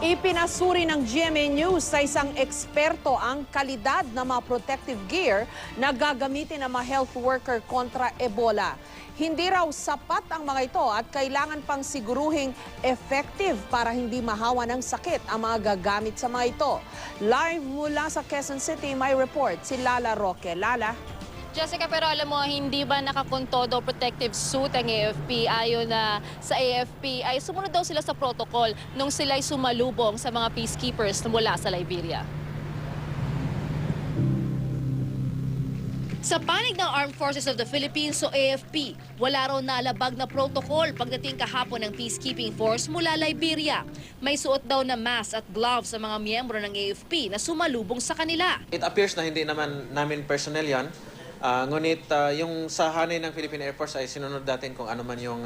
Ipinasuri ng GMA News sa isang eksperto ang kalidad ng mga protective gear na gagamitin ng mga health worker kontra Ebola. Hindi raw sapat ang mga ito at kailangan pang siguruhing effective para hindi mahawa ng sakit ang mga gagamit sa mga ito. Live mula sa Quezon City, may report si Lala Roque. Lala? Jessica, pero alam mo, hindi ba nakakontodo protective suit ang AFP? Ayon na sa AFP, ay sumunod daw sila sa protocol nung sila'y sumalubong sa mga peacekeepers mula sa Liberia. Sa panig ng Armed Forces of the Philippines o AFP, wala raw nalabag na protocol pagdating kahapon ng peacekeeping force mula Liberia. May suot daw na mask at gloves sa mga miyembro ng AFP na sumalubong sa kanila. It appears na hindi naman namin personnel yan. Ngunit yung sa hanay ng Philippine Air Force ay sinunod natin kung ano man yung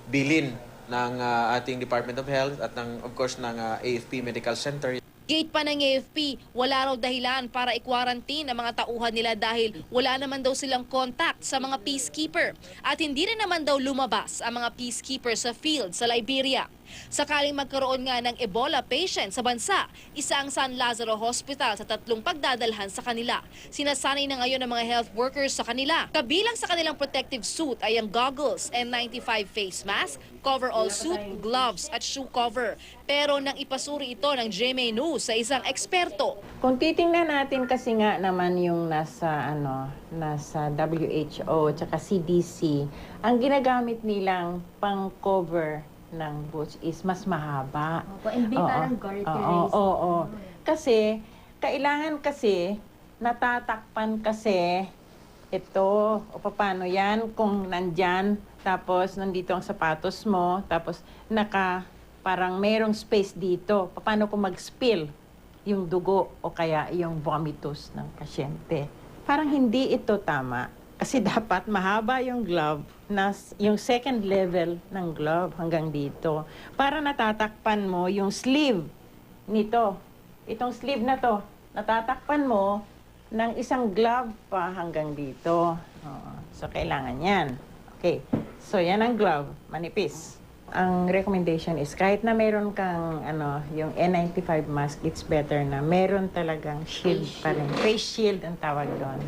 bilin ng ating Department of Health at ng, of course, ng AFP Medical Center. Gate pa ng AFP, wala raw dahilan para i-quarantine ang mga tauhan nila dahil wala naman daw silang contact sa mga peacekeeper. At hindi rin naman daw lumabas ang mga peacekeeper sa field sa Liberia. Sakaling magkaroon nga ng Ebola patient sa bansa, isa ang San Lazaro Hospital sa 3 pagdadalhan sa kanila. Sinasanay na ngayon ng mga health workers sa kanila. Kabilang sa kanilang protective suit ay ang goggles, N95 face mask, coverall suit, gloves at shoe cover. Pero nang ipasuri ito ng GMA News sa isang eksperto. Kung titingnan natin kasi nga naman yung nasa WHO at CDC, ang ginagamit nilang pang-cover ng boots is mas mahaba. Opo, hindi parang garterized. Oo. Kasi, kailangan kasi, natatakpan kasi ito, o paano yan, kung nandyan, tapos nandito ang sapatos mo, tapos parang merong space dito. Paano kung mag-spill yung dugo o kaya yung vomitus ng pasyente? Parang hindi ito tama. Kasi dapat mahaba yung glove, yung second level ng glove hanggang dito. Para natatakpan mo yung sleeve nito. Itong sleeve na to, natatakpan mo ng isang glove pa hanggang dito. So, kailangan yan. Okay. So, yan ang glove, manipis. Ang recommendation is kahit na meron kang yung N95 mask, it's better na meron talagang shield pa rin. Face shield ang tawag doon.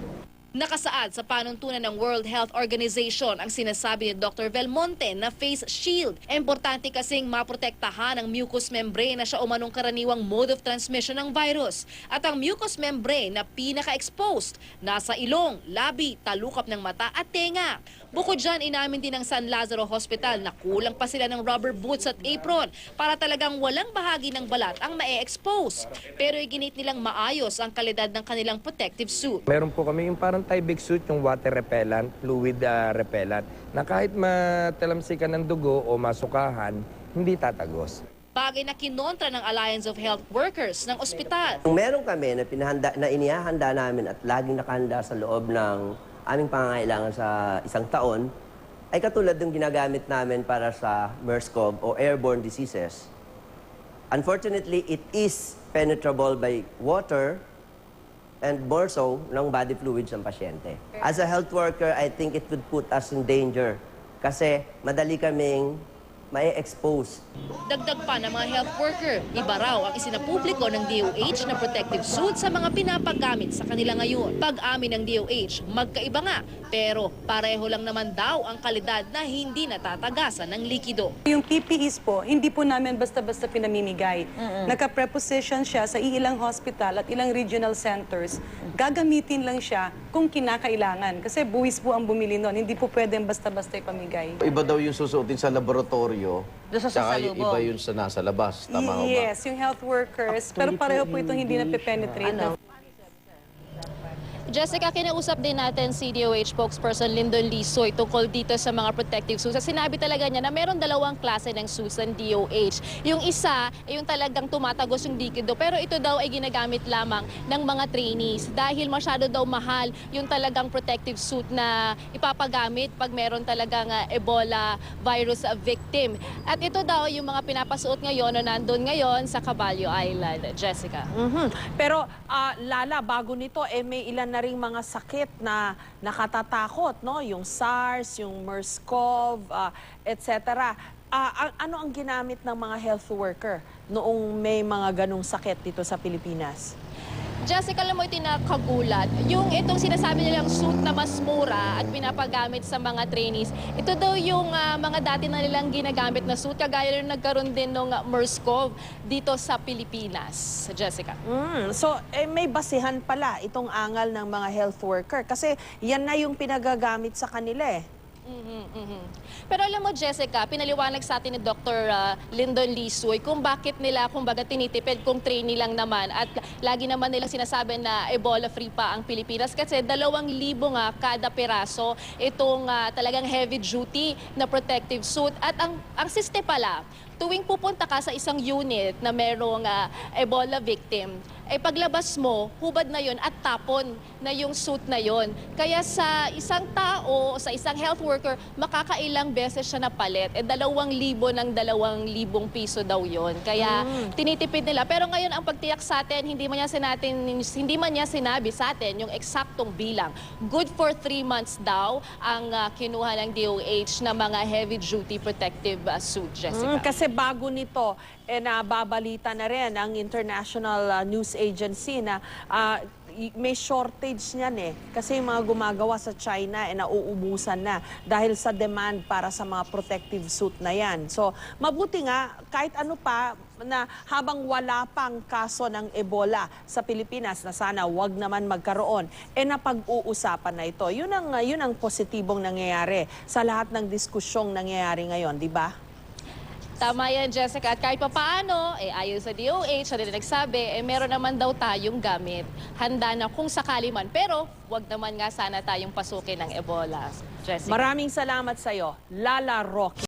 Nakasaad sa panuntunan ng World Health Organization ang sinasabi ni Dr. Belmonte na face shield. Importante kasing maprotektahan ang mucous membrane na siya umanong karaniwang mode of transmission ng virus. At ang mucous membrane na pinaka-exposed nasa ilong, labi, talukap ng mata at tenga. Bukod dyan, inamin din ng San Lazaro Hospital na kulang pa sila ng rubber boots at apron para talagang walang bahagi ng balat ang ma-expose. Pero iginit nilang maayos ang kalidad ng kanilang protective suit. Meron po kami yung parang Tyvek suit, yung water repellent, fluid repellent, na kahit matalamsikan ng dugo o masukahan, hindi tatagos. Bagay na kinontra ng Alliance of Health Workers ng ospital. Meron kami na inihahanda namin at laging nakahanda sa loob ng aming pangangailangan sa isang taon, ay katulad ng ginagamit namin para sa MERS-CoV o airborne diseases. Unfortunately, it is penetrable by water and more so ng body fluids ng pasyente. As a health worker, I think it would put us in danger kasi madali kaming mai-expose. Dagdag pa ng mga health worker, iba raw ang isinapubliko ng DOH na protective suit sa mga pinapagamit sa kanila ngayon. Pag-amin ng DOH, magkaiba nga, pero pareho lang naman daw ang kalidad na hindi natatagasan ng likido. Yung PPEs po, hindi po namin basta-basta pinamimigay. Naka-preposition siya sa ilang hospital at ilang regional centers. Gagamitin lang siya kung kinakailangan. Kasi buwis po ang bumili nun, hindi po pwedeng basta-basta ipamigay. Iba daw yung susuotin sa laboratorio, tsaka iba yun sa nasa labas. Tama ba? Yes, yung health workers. Pero pareho po itong hindi na-penetrate. Jessica, kinausap din natin si DOH spokesperson Lyndon Lisoy tungkol dito sa mga protective suits. Sinabi talaga niya na meron dalawang klase ng suits ng DOH. Yung isa, yung talagang tumatagos yung likido, pero ito daw ay ginagamit lamang ng mga trainees dahil masyado daw mahal yung talagang protective suit na ipapagamit pag meron talagang Ebola virus victim. At ito daw yung mga pinapasuot ngayon o nandun ngayon sa Caballo Island. Jessica. Pero Lala, bago nito, may ilan na ring mga sakit na nakatatakot, no? Yung SARS, yung MERS-CoV, etc. Ano ang ginamit ng mga health worker noong may mga ganong sakit dito sa Pilipinas? Jessica, alam mo ito nakagulat. Yung itong sinasabi nilang suit na mas mura at pinapagamit sa mga trainees, ito daw yung mga dati na nilang ginagamit na suit, kagaya rin nagkaroon din ng MERS-CoV dito sa Pilipinas. Jessica. So, may basihan pala itong angal ng mga health worker kasi yan na yung pinagagamit sa kanila eh. Pero alam mo, Jessica, pinaliwanag sa atin ni Dr. Lyndon Lisoy kung bakit nila, kumbaga, tinitipid kung trainee lang naman at lagi naman nilang sinasabi na Ebola-free pa ang Pilipinas kasi 2,000 nga kada piraso itong talagang heavy-duty na protective suit. At ang siste pala, tuwing pupunta ka sa isang unit na merong Ebola victim, paglabas mo, hubad na yon at tapon na yung suit na yon. Kaya sa isang tao, sa isang health worker, makakailang beses siya napalit. 2,000 ng 2,000 piso daw yon. Kaya tinitipid nila. Pero ngayon ang pagtiyak sa atin, hindi man niya sinabi sa atin yung eksaktong bilang. Good for 3 months daw ang kinuha ng DOH na mga heavy-duty protective suit, Jessica. Kasi bago nito, nababalita na rin ang International News Agency na may shortage niyan eh. Kasi yung mga gumagawa sa China nauubusan na dahil sa demand para sa mga protective suit na yan. So, mabuti nga, kahit ano pa, na habang wala pang kaso ng Ebola sa Pilipinas na sana wag naman magkaroon, napag-uusapan na ito. Yun ang positibong nangyayari sa lahat ng diskusyong nangyayari ngayon, di ba? Tama yan, Jessica. At kahit papaano, ayon sa DOH, na nagsabi, meron naman daw tayong gamit. Handa na kung sakali man. Pero, wag naman nga sana tayong pasukin ng Ebola, Jessica. Maraming salamat sa'yo, Lala Rocky.